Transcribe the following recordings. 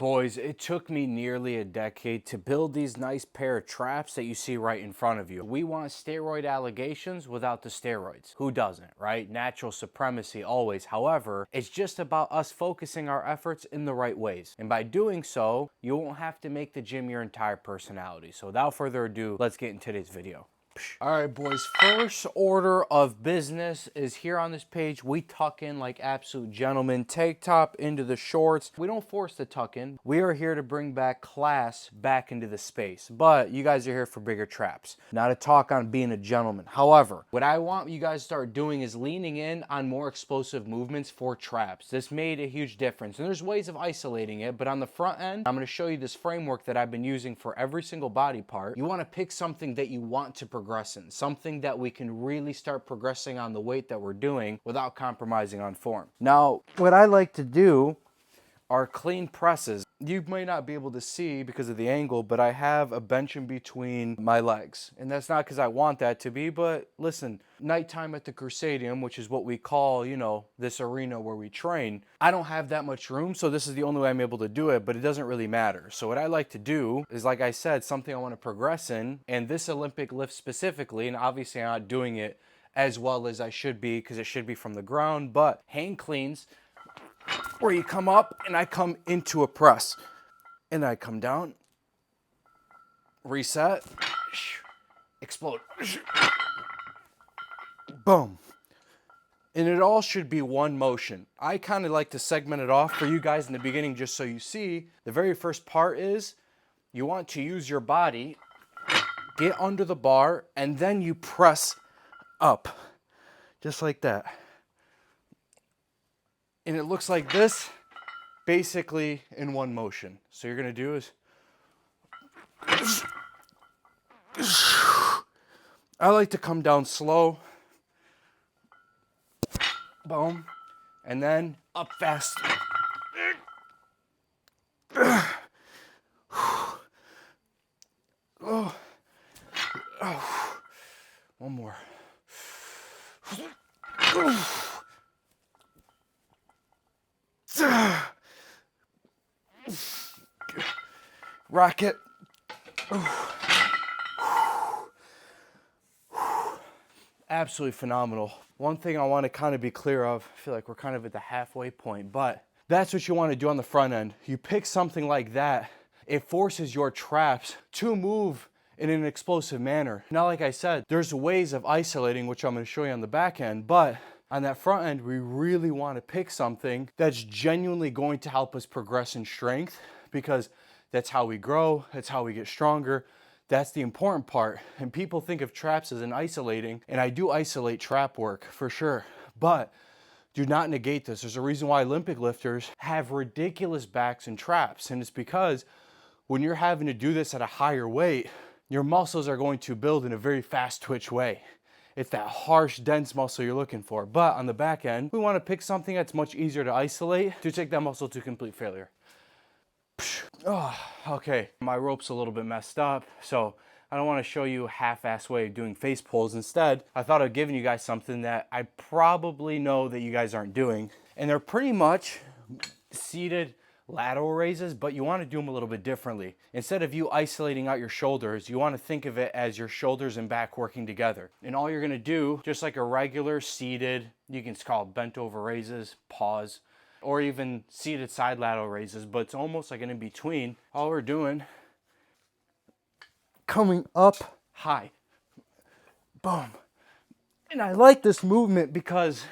Boys, it took me nearly a decade to build these nice pair of traps that you see right in front of you. We want steroid allegations without the steroids. Who doesn't, right? Natural supremacy always. However, it's just about us focusing our efforts in the right ways. And by doing so, you won't have to make the gym your entire personality. So without further ado, let's get into today's video. All right, boys, first order of business is here on this page. We tuck in like absolute gentlemen, tank top into the shorts. We don't force the tuck in. We are here to bring back class back into the space, but you guys are here for bigger traps, not a talk on being a gentleman. However, what I want you guys to start doing is leaning in on more explosive movements for traps. This made a huge difference, and there's ways of isolating it, but on the front end, I'm going to show you this framework that I've been using for every single body part. You want to pick something that you want to progress in, something that we can really start progressing on the weight that we're doing without compromising on form. Now, what I like to do are clean presses. You may not be able to see because of the angle, but I have a bench in between my legs. And that's not because I want that to be, but listen, nighttime at the Crusadeum, which is what we call, you know, this arena where we train, I don't have that much room, so this is the only way I'm able to do it, but it doesn't really matter. So what I like to do is, like I said, something I want to progress in, and this Olympic lift specifically, and obviously I'm not doing it as well as I should be because it should be from the ground, but hang cleans, where you come up and I come into a press and I come down, reset, explode, boom. And it all should be one motion. I kind of like to segment it off for you guys in the beginning just so you see. The very first part is you want to use your body, get under the bar, and then you press up, just like that. And it looks like this, basically in one motion. So you're gonna do is, I like to come down slow, boom, and then up fast. Oh. One more. Rocket. Absolutely phenomenal. One thing I want to kind of be clear of, I feel like we're kind of at the halfway point, but that's what you want to do on the front end. You pick something like that, it forces your traps to move in an explosive manner. Now, like I said, there's ways of isolating, which I'm going to show you on the back end, but on that front end, we really want to pick something that's genuinely going to help us progress in strength, because that's how we grow, that's how we get stronger. That's the important part. And people think of traps as an isolating, and I do isolate trap work for sure, but do not negate this. There's a reason why Olympic lifters have ridiculous backs and traps, and it's because when you're having to do this at a higher weight, your muscles are going to build in a very fast twitch way. It's that harsh, dense muscle you're looking for. But on the back end, we want to pick something that's much easier to isolate to take that muscle to complete failure. Oh, okay, my rope's a little bit messed up, so I don't want to show you a half-ass way of doing face pulls. Instead, I thought of giving you guys something that I probably know that you guys aren't doing. And they're pretty much seated lateral raises, but you want to do them a little bit differently. Instead of you isolating out your shoulders, you want to think of it as your shoulders and back working together. And all you're going to do, just like a regular seated, you can call it bent over raises, pause, or even seated side lateral raises, but it's almost like an in-between. All we're doing, coming up high, boom. And I like this movement because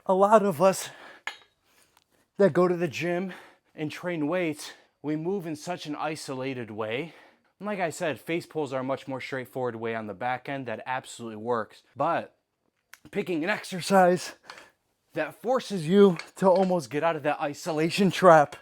a lot of us that go to the gym and train weights, we move in such an isolated way. And like I said, face pulls are a much more straightforward way on the back end that absolutely works. But picking an exercise that forces you to almost get out of that isolation trap.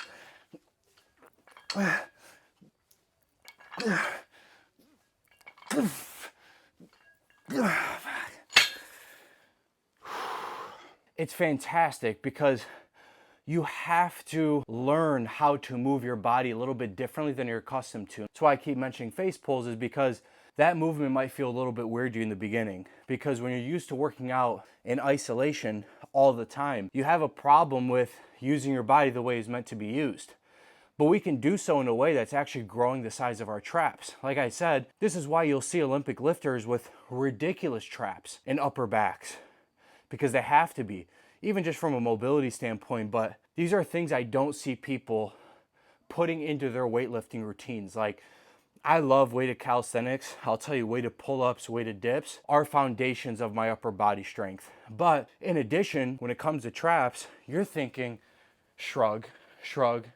It's fantastic because you have to learn how to move your body a little bit differently than you're accustomed to. That's why I keep mentioning face pulls, is because that movement might feel a little bit weird to you in the beginning, because when you're used to working out in isolation all the time, you have a problem with using your body the way it's meant to be used. but we can do so in a way that's actually growing the size of our traps. Like I said, this is why you'll see Olympic lifters with ridiculous traps and upper backs, because they have to be, even just from a mobility standpoint. But these are things I don't see people putting into their weightlifting routines. Like, I love weighted calisthenics. I'll tell you, weighted pull-ups, weighted dips are foundations of my upper body strength. But in addition, when it comes to traps, you're thinking shrug, shrug,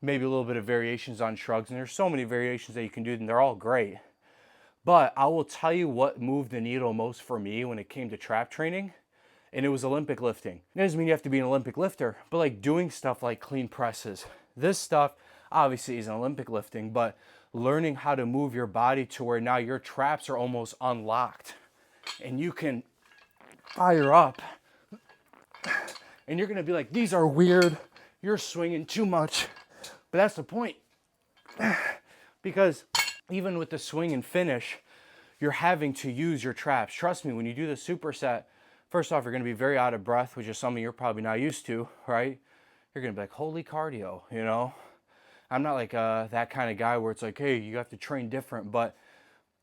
maybe a little bit of variations on shrugs. And there's so many variations that you can do, and they're all great. But I will tell you what moved the needle most for me when it came to trap training, and it was Olympic lifting. It doesn't mean you have to be an Olympic lifter, but like doing stuff like clean presses. This stuff obviously isn't Olympic lifting, but learning how to move your body to where now your traps are almost unlocked and you can fire up, and you're gonna be like, these are weird, you're swinging too much. But that's the point, because even with the swing and finish, you're having to use your traps. Trust me, when you do the superset, first off, you're gonna be very out of breath, which is something you're probably not used to, right? You're gonna be like, holy cardio, you know? I'm not like that kind of guy where it's like, hey, you have to train different. But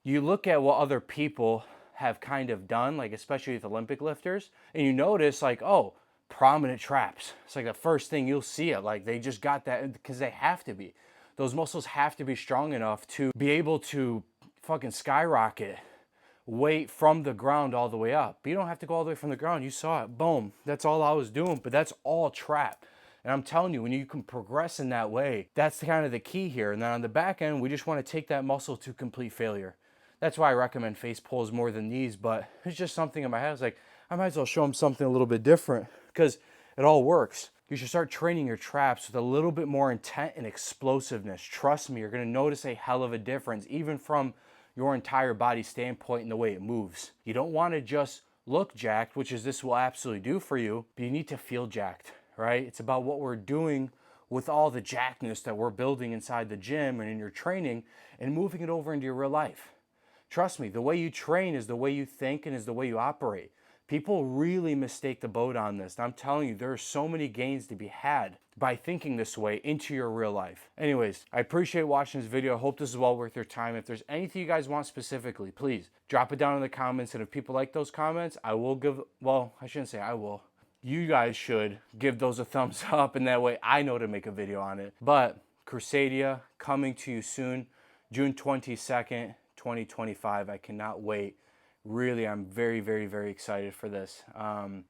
you look at what other people have kind of done, like especially with Olympic lifters, and you notice like, oh, prominent traps. It's like the first thing you'll see it. Like they just got that because they have to be. Those muscles have to be strong enough to be able to fucking skyrocket weight from the ground all the way up. But you don't have to go all the way from the ground. You saw it. Boom. That's all I was doing. But that's all trap. And I'm telling you, when you can progress in that way, that's kind of the key here. And then on the back end, we just want to take that muscle to complete failure. That's why I recommend face pulls more than these. But it's just something in my head. I was like, I might as well show them something a little bit different because it all works. You should start training your traps with a little bit more intent and explosiveness. Trust me, you're going to notice a hell of a difference, even from your entire body standpoint and the way it moves. You don't want to just look jacked, which is this will absolutely do for you, but you need to feel jacked, right? It's about what we're doing with all the jackedness that we're building inside the gym and in your training and moving it over into your real life. Trust me, the way you train is the way you think and is the way you operate. People really mistake the boat on this. And I'm telling you, there are so many gains to be had by thinking this way into your real life. Anyways, I appreciate watching this video. I hope this is well worth your time. If there's anything you guys want specifically, please drop it down in the comments. And if people like those comments, I will give, well, I shouldn't say I will. You guys should give those a thumbs up, and that way I know to make a video on it. But Crusadia coming to you soon, June 22nd, 2025. I cannot wait. Really, I'm very, very, very excited for this.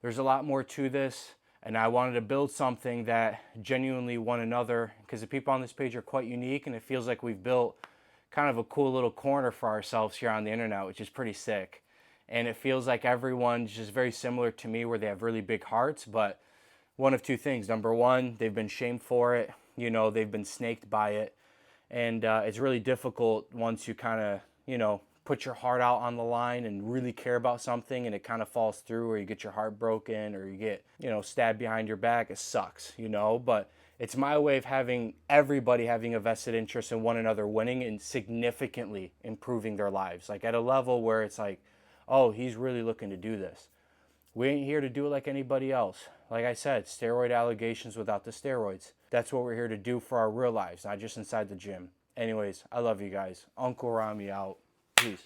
There's a lot more to this, and I wanted to build something that genuinely one another, because the people on this page are quite unique, and it feels like we've built kind of a cool little corner for ourselves here on the internet, which is pretty sick. And it feels like everyone's just very similar to me, where they have really big hearts, but one of two things. Number one, they've been shamed for it. You know, they've been snaked by it. And it's really difficult once you kind of, you know, put your heart out on the line and really care about something and it kind of falls through, or you get your heart broken, or you get, you know, stabbed behind your back. It sucks, you know, but it's my way of having everybody having a vested interest in one another winning and significantly improving their lives. Like at a level where it's like, oh, he's really looking to do this. We ain't here to do it like anybody else. Like I said, steroid allegations without the steroids. That's what we're here to do for our real lives, not just inside the gym. Anyways, I love you guys. Uncle Rami out. Peace.